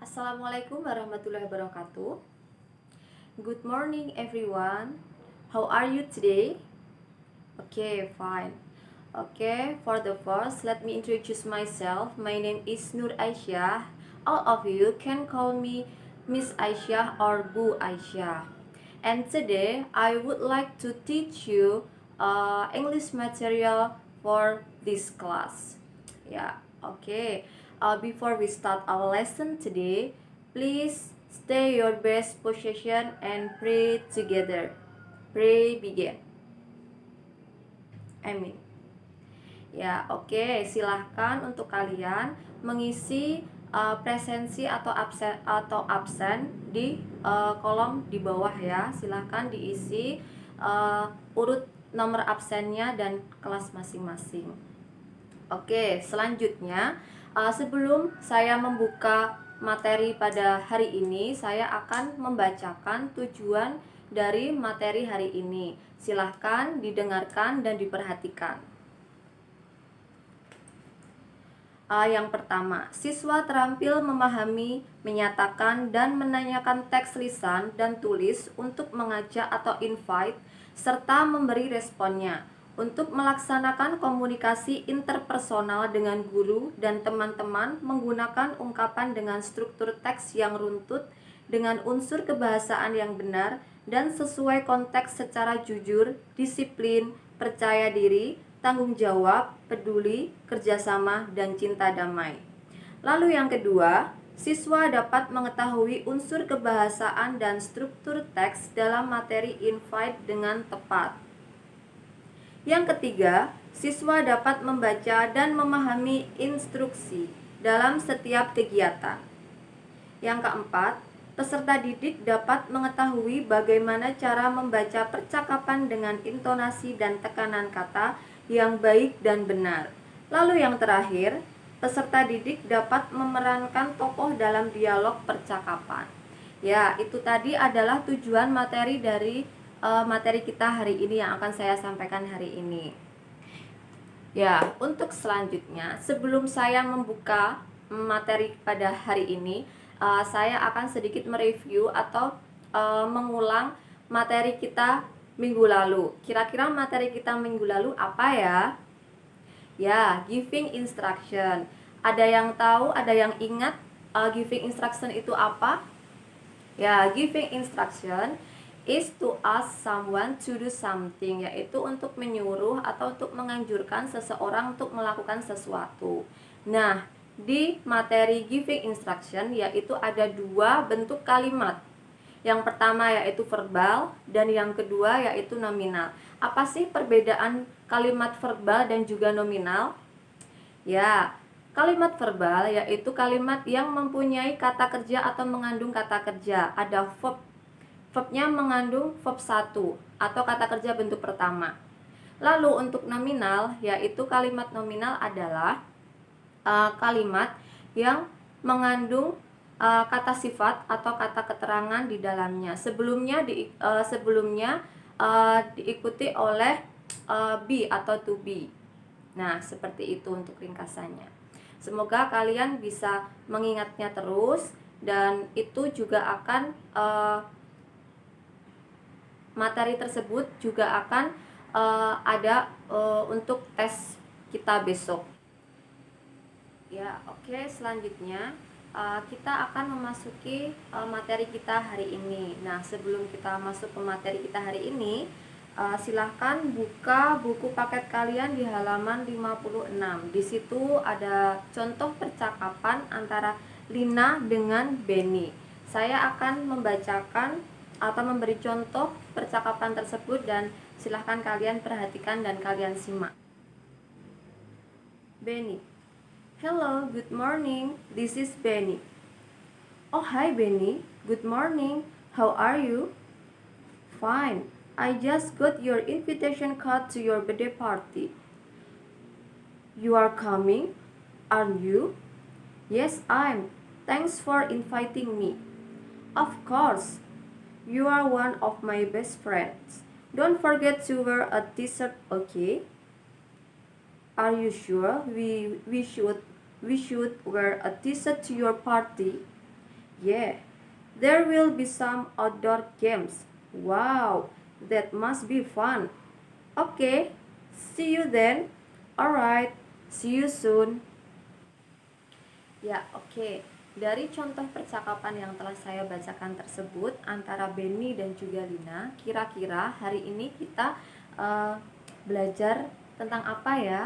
Assalamualaikum warahmatullahi wabarakatuh. Good morning everyone. How are you today? Okay, fine. Okay, for the first, let me introduce myself. My name is Nur Aisyah. All of you can call me Miss Aisyah or Bu Aisyah. And today, I would like to teach you English material for this class. Yeah, okay. Before we start our lesson today, please stay your best position and pray together. Pray begin. Amin. Ya, oke. Silahkan untuk kalian mengisi presensi atau absen di kolom di bawah ya. Silahkan diisi urut nomor absennya dan kelas masing-masing. Oke, selanjutnya sebelum saya membuka materi pada hari ini, saya akan membacakan tujuan dari materi hari ini. Silahkan didengarkan dan diperhatikan. Yang pertama, siswa terampil memahami, menyatakan, dan menanyakan teks lisan dan tulis untuk mengajak atau invite, serta memberi responnya. Untuk melaksanakan komunikasi interpersonal dengan guru dan teman-teman menggunakan ungkapan dengan struktur teks yang runtut, dengan unsur kebahasaan yang benar, dan sesuai konteks secara jujur, disiplin, percaya diri, tanggung jawab, peduli, kerjasama, dan cinta damai. Lalu yang kedua, siswa dapat mengetahui unsur kebahasaan dan struktur teks dalam materi invite dengan tepat. Yang ketiga, siswa dapat membaca dan memahami instruksi dalam setiap kegiatan. Yang keempat, peserta didik dapat mengetahui bagaimana cara membaca percakapan dengan intonasi dan tekanan kata yang baik dan benar. Lalu yang terakhir, peserta didik dapat memerankan tokoh dalam dialog percakapan. Ya, itu tadi adalah tujuan materi dari materi kita hari ini yang akan saya sampaikan hari ini. Ya, untuk selanjutnya, sebelum saya membuka materi pada hari ini, saya akan sedikit mereview atau mengulang materi kita minggu lalu. Kira-kira materi kita minggu lalu apa ya? Ya, giving instruction. Ada yang tahu, ada yang ingat giving instruction itu apa? Ya, giving instruction is to ask someone to do something, yaitu untuk menyuruh atau untuk menganjurkan seseorang untuk melakukan sesuatu. Nah, di materi giving instruction yaitu ada dua bentuk kalimat. Yang pertama yaitu verbal dan yang kedua yaitu nominal. Apa sih perbedaan kalimat verbal dan juga nominal? Ya, kalimat verbal yaitu kalimat yang mempunyai kata kerja atau mengandung kata kerja. Ada verb. Verbnya mengandung verb 1 atau kata kerja bentuk pertama. Lalu untuk nominal, yaitu kalimat nominal adalah kalimat yang mengandung kata sifat atau kata keterangan di dalamnya. Sebelumnya diikuti oleh be atau to be. Nah, seperti itu untuk ringkasannya. Semoga kalian bisa mengingatnya terus, dan itu juga akan materi tersebut juga akan ada untuk tes kita besok. Ya, oke. Selanjutnya kita akan memasuki materi kita hari ini. Nah, sebelum kita masuk ke materi kita hari ini, silahkan buka buku paket kalian di halaman 56. Di situ ada contoh percakapan antara Lina dengan Benny. Saya akan membacakan atau memberi contoh percakapan tersebut dan silahkan kalian perhatikan dan kalian simak. Benny. Hello, good morning. This is Benny. Oh, hi Benny. Good morning. How are you? Fine. I just got your invitation card to your birthday party. You are coming, aren't you? Yes, I'm. Thanks for inviting me. Of course. You are one of my best friends. Don't forget to wear a t-shirt, okay? Are you sure we should wear a t-shirt to your party? Yeah, there will be some outdoor games. Wow, that must be fun. Okay, see you then. Alright, see you soon. Ya, oke. Dari contoh percakapan yang telah saya bacakan tersebut antara Benny dan juga Lina, kira-kira hari ini kita belajar tentang apa ya?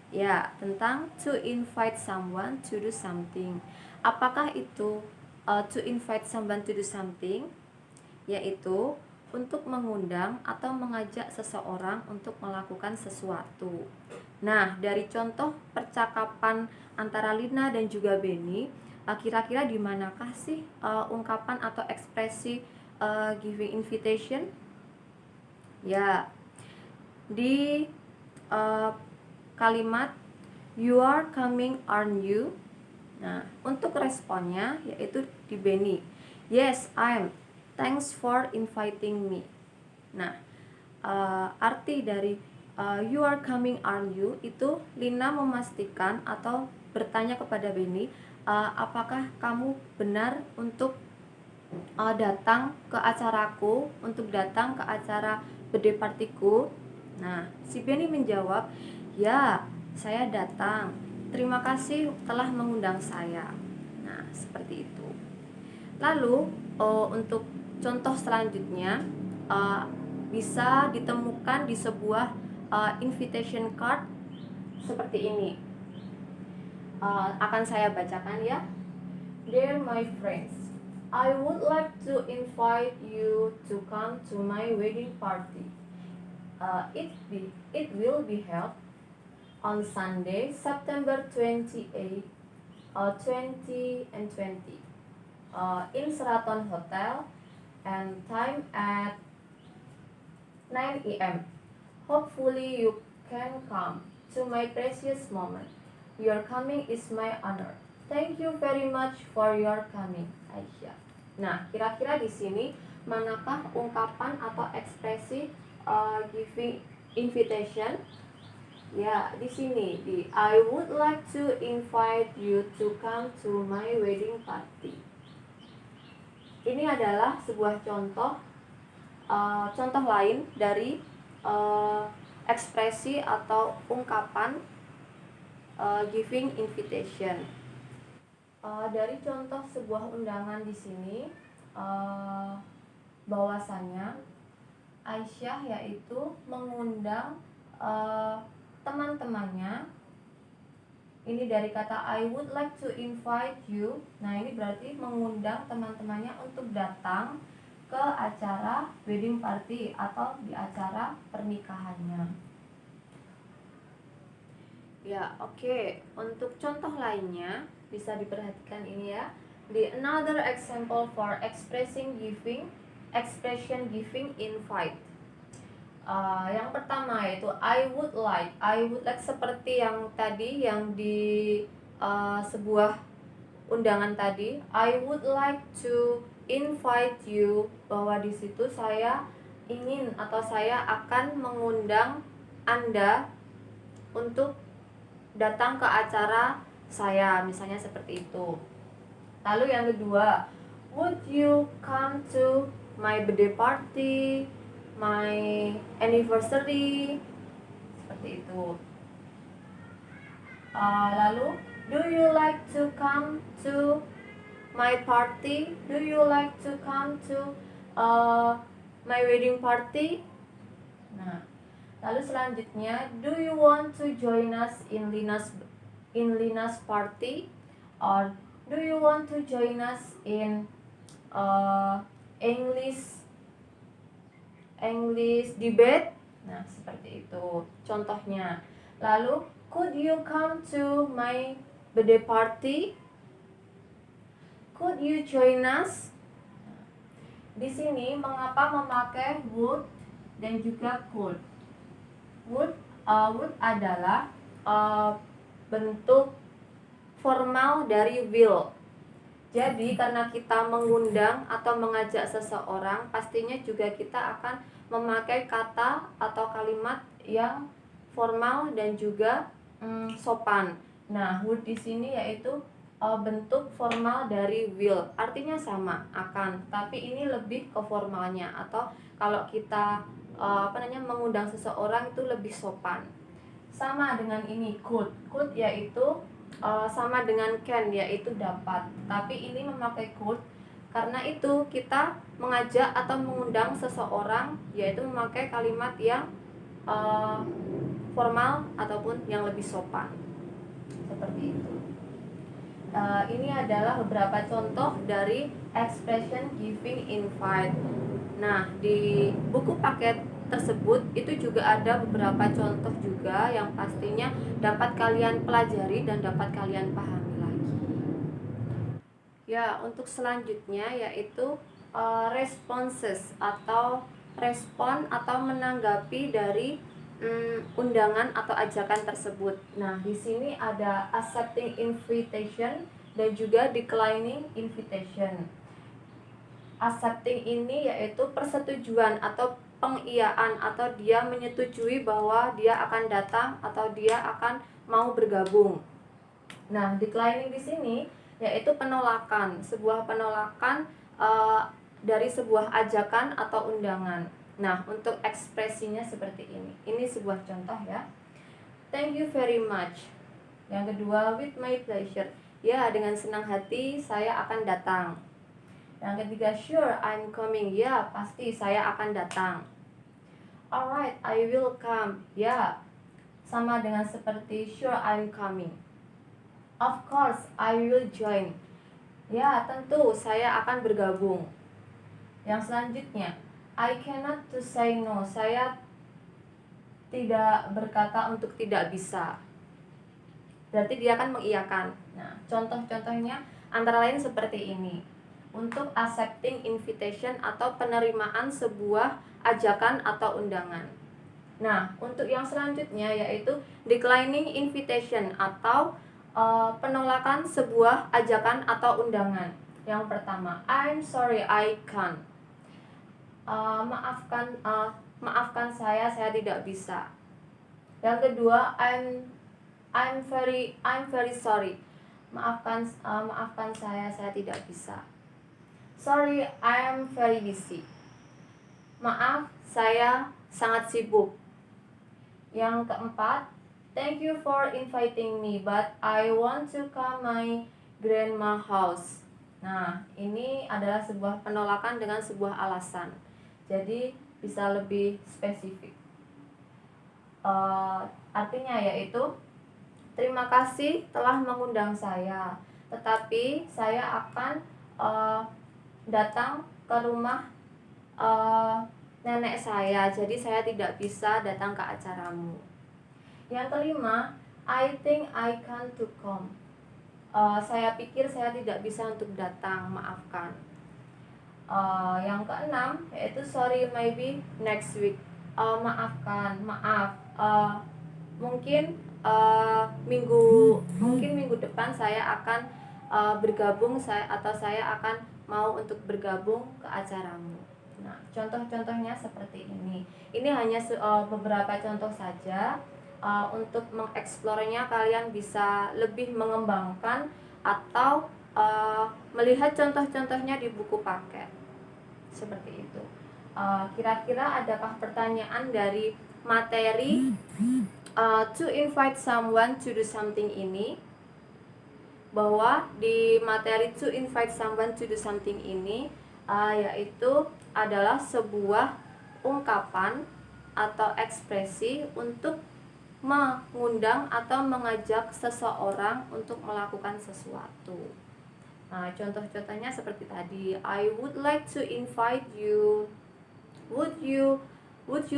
Ya, tentang to invite someone to do something. Apakah itu to invite someone to do something? Yaitu untuk mengundang atau mengajak seseorang untuk melakukan sesuatu. Nah, dari contoh percakapan antara Lina dan juga Benny, kira-kira di manakah sih ungkapan atau ekspresi giving invitation? Ya, di kalimat you are coming, aren't you? Nah, untuk responnya yaitu di Benny, yes, I'm. Thanks for inviting me. Nah, arti dari you are coming, aren't you? Itu Lina memastikan atau bertanya kepada Benny, apakah kamu benar untuk datang ke acaraku, untuk datang ke acara birthday partiku? Nah, si Benny menjawab, ya, saya datang. Terima kasih telah mengundang saya. Nah, seperti itu. Lalu untuk contoh selanjutnya bisa ditemukan di sebuah invitation card seperti ini. Akan saya bacakan ya. Dear my friends, I would like to invite you to come to my wedding party. It will be held on Sunday, September 28, 20 and 20. In Sheraton Hotel, and time at 9 a.m. Hopefully you can come to my precious moment. Your coming is my honor. Thank you very much for your coming, Aisyah. Nah, kira-kira di sini manakah ungkapan atau ekspresi giving invitation? Ya, di sini di I would like to invite you to come to my wedding party. Ini adalah sebuah contoh lain dari ekspresi atau ungkapan giving invitation. Dari contoh sebuah undangan di sini, bahwasanya Aisyah yaitu mengundang teman-temannya. Ini dari kata I would like to invite you. Nah, ini berarti mengundang teman-temannya untuk datang ke acara wedding party atau di acara pernikahannya. Ya, oke. Untuk contoh lainnya bisa diperhatikan ini ya. The another example for expression giving invite. Yang pertama yaitu I would like seperti yang tadi yang di sebuah undangan tadi, I would like to invite you, bahwa di situ saya ingin atau saya akan mengundang Anda untuk datang ke acara saya, misalnya seperti itu. Lalu yang kedua, would you come to my birthday party, my anniversary, seperti itu. Lalu, do you like to come to my party? Do you like to come to my wedding party? Nah, lalu selanjutnya, do you want to join us in Lina's party? Or do you want to join us in English debate? Nah, seperti itu contohnya. Lalu, could you come to my birthday party? Could you join us? Di sini mengapa memakai would dan juga could? Would adalah bentuk formal dari will. Jadi karena kita mengundang atau mengajak seseorang, pastinya juga kita akan memakai kata atau kalimat yang formal dan juga sopan. Nah, would di sini yaitu bentuk formal dari will, artinya sama, akan, tapi ini lebih ke formalnya. Atau kalau kita mengundang seseorang itu lebih sopan. Sama dengan ini could yaitu sama dengan can, yaitu dapat, tapi ini memakai could karena itu kita mengajak atau mengundang seseorang, yaitu memakai kalimat yang formal ataupun yang lebih sopan, seperti itu. Ini adalah beberapa contoh dari expression giving invite. Nah, di buku paket tersebut itu juga ada beberapa contoh juga yang pastinya dapat kalian pelajari dan dapat kalian pahami lagi. Ya, untuk selanjutnya yaitu responses atau respon atau menanggapi dari undangan atau ajakan tersebut. Nah, di sini ada accepting invitation dan juga declining invitation. Accepting ini yaitu persetujuan atau pengiyaan, atau dia menyetujui bahwa dia akan datang atau dia akan mau bergabung. Nah, declining di sini yaitu penolakan, sebuah penolakan dari sebuah ajakan atau undangan. Nah, untuk ekspresinya seperti ini. Ini sebuah contoh ya. Thank you very much. Yang kedua, with my pleasure. Ya, dengan senang hati saya akan datang. Yang ketiga, sure I'm coming. Ya, pasti saya akan datang. Alright, I will come. Ya, sama dengan seperti sure I'm coming. Of course, I will join. Ya, tentu saya akan bergabung. Yang selanjutnya, I cannot to say no. Saya tidak berkata untuk tidak bisa. Berarti dia akan mengiyakan. Nah, contoh-contohnya antara lain seperti ini. Untuk accepting invitation atau penerimaan sebuah ajakan atau undangan. Nah, untuk yang selanjutnya yaitu declining invitation atau penolakan sebuah ajakan atau undangan. Yang pertama, I'm sorry I can't. Maafkan saya tidak bisa. Yang kedua, I'm very sorry. Maafkan saya tidak bisa. Sorry, I'm very busy. Maaf, saya sangat sibuk. Yang keempat, thank you for inviting me, but I want to come my grandma house. Nah, ini adalah sebuah penolakan dengan sebuah alasan. Jadi bisa lebih spesifik. Artinya yaitu, terima kasih telah mengundang saya, tetapi saya akan datang ke rumah nenek saya, jadi saya tidak bisa datang ke acaramu. Yang kelima, I think I can't to come. Saya pikir saya tidak bisa untuk datang, maafkan. Yang keenam yaitu sorry maybe next week. Maaf, mungkin minggu depan saya akan bergabung, saya akan mau untuk bergabung ke acaramu. Nah, contoh-contohnya seperti ini. Ini hanya beberapa contoh saja. Untuk mengeksplornya kalian bisa lebih mengembangkan atau melihat contoh-contohnya di buku paket. Seperti itu. Kira-kira adakah pertanyaan dari materi to invite someone to do something ini? Bahwa di materi to invite someone to do something ini yaitu adalah sebuah ungkapan atau ekspresi untuk mengundang atau mengajak seseorang untuk melakukan sesuatu. Nah, contoh-contohnya seperti tadi. I would like to invite you. Would you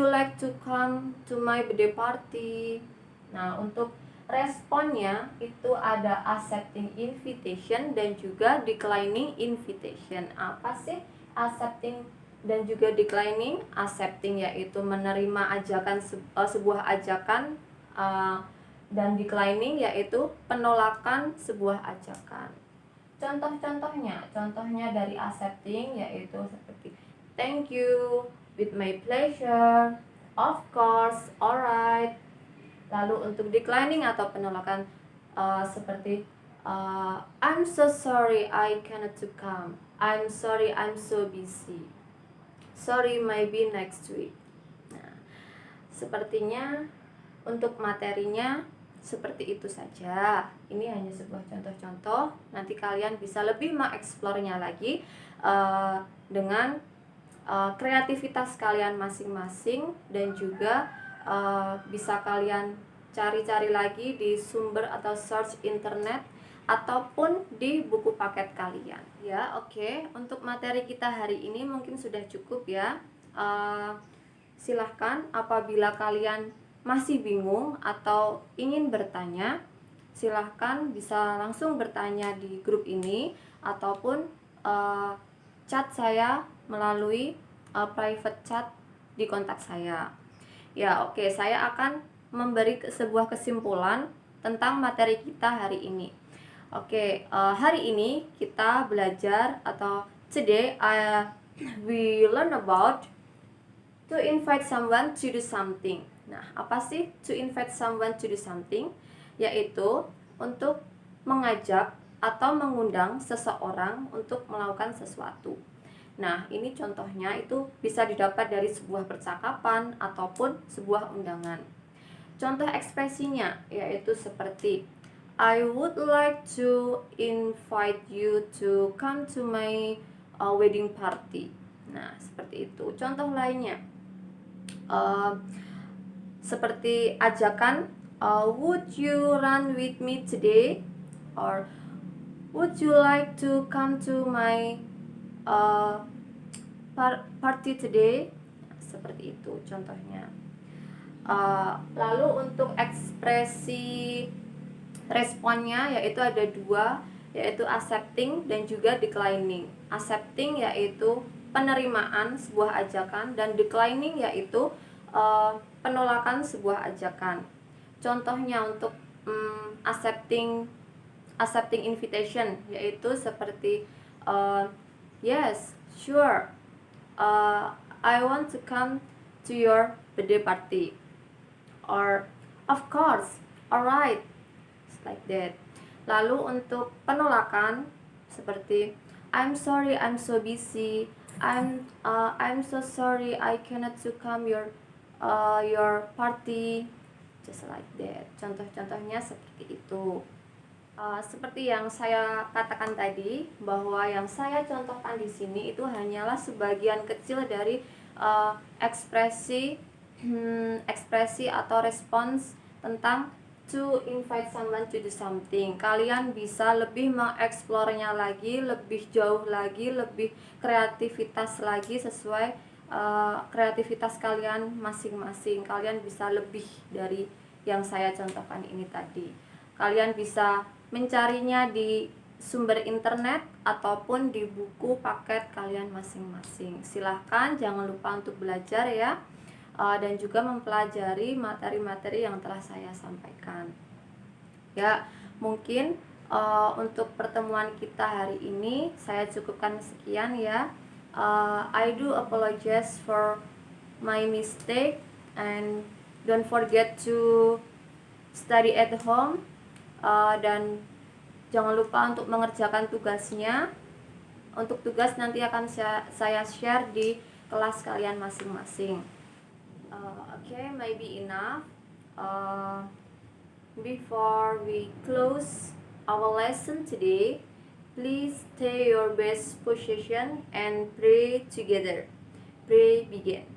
like to come to my birthday party? Nah, untuk responnya itu ada accepting invitation dan juga declining invitation. Apa sih accepting dan juga declining? Accepting yaitu menerima ajakan, sebuah ajakan, dan declining yaitu penolakan sebuah ajakan. Contohnya dari accepting yaitu seperti thank you, with my pleasure, of course, alright. Lalu untuk declining atau penolakan seperti I'm so sorry I cannot to come. I'm sorry I'm so busy. Sorry maybe next week. Nah, sepertinya untuk materinya seperti itu saja. Ini hanya sebuah contoh-contoh. Nanti kalian bisa lebih mengeksplornya lagi dengan kreativitas kalian masing-masing, dan juga bisa kalian cari-cari lagi di sumber atau search internet ataupun di buku paket kalian ya. Oke, untuk materi kita hari ini mungkin sudah cukup ya. Silahkan apabila kalian masih bingung atau ingin bertanya, silahkan bisa langsung bertanya di grup ini ataupun chat saya melalui private chat di kontak saya ya. Oke, saya akan memberi sebuah kesimpulan tentang materi kita hari ini. Oke, hari ini kita belajar, atau today we learn about to invite someone to do something. Nah, apa sih to invite someone to do something? Yaitu untuk mengajak atau mengundang seseorang untuk melakukan sesuatu. Nah, ini contohnya itu bisa didapat dari sebuah percakapan ataupun sebuah undangan. Contoh ekspresinya yaitu seperti I would like to invite you to come to my wedding party. Nah, seperti itu. Contoh lainnya seperti ajakan, would you run with me today? Or would you like to come to my party today? Nah, seperti itu contohnya. Lalu untuk ekspresi responnya yaitu ada dua, yaitu accepting dan juga declining. Accepting yaitu penerimaan sebuah ajakan, dan declining yaitu penolakan sebuah ajakan. Contohnya untuk accepting invitation yaitu seperti yes, sure, I want to come to your birthday party. Or of course, alright, like that. Lalu untuk penolakan seperti I'm sorry, I'm so busy. I'm so sorry I cannot to come your party. Just like that. Contoh-contohnya seperti itu. Seperti yang saya katakan tadi, bahwa yang saya contohkan di sini itu hanyalah sebagian kecil dari ekspresi atau respons tentang to invite someone to do something. Kalian bisa lebih mengeksplornya lagi, lebih jauh lagi, lebih kreativitas lagi sesuai kreativitas kalian masing-masing. Kalian bisa lebih dari yang saya contohkan ini tadi. Kalian bisa mencarinya di sumber internet ataupun di buku paket kalian masing-masing. Silahkan jangan lupa untuk belajar ya, dan juga mempelajari materi-materi yang telah saya sampaikan. Ya, mungkin untuk pertemuan kita hari ini saya cukupkan sekian ya. I do apologize for my mistake, and don't forget to study at home, dan jangan lupa untuk mengerjakan tugasnya. Untuk tugas nanti akan saya share di kelas kalian masing-masing. Okay, maybe enough. Before we close our lesson today, please take your best position and pray together. Pray begin.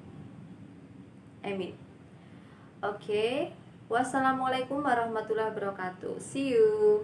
Amin. Okay. Wassalamualaikum warahmatullahi wabarakatuh. See you.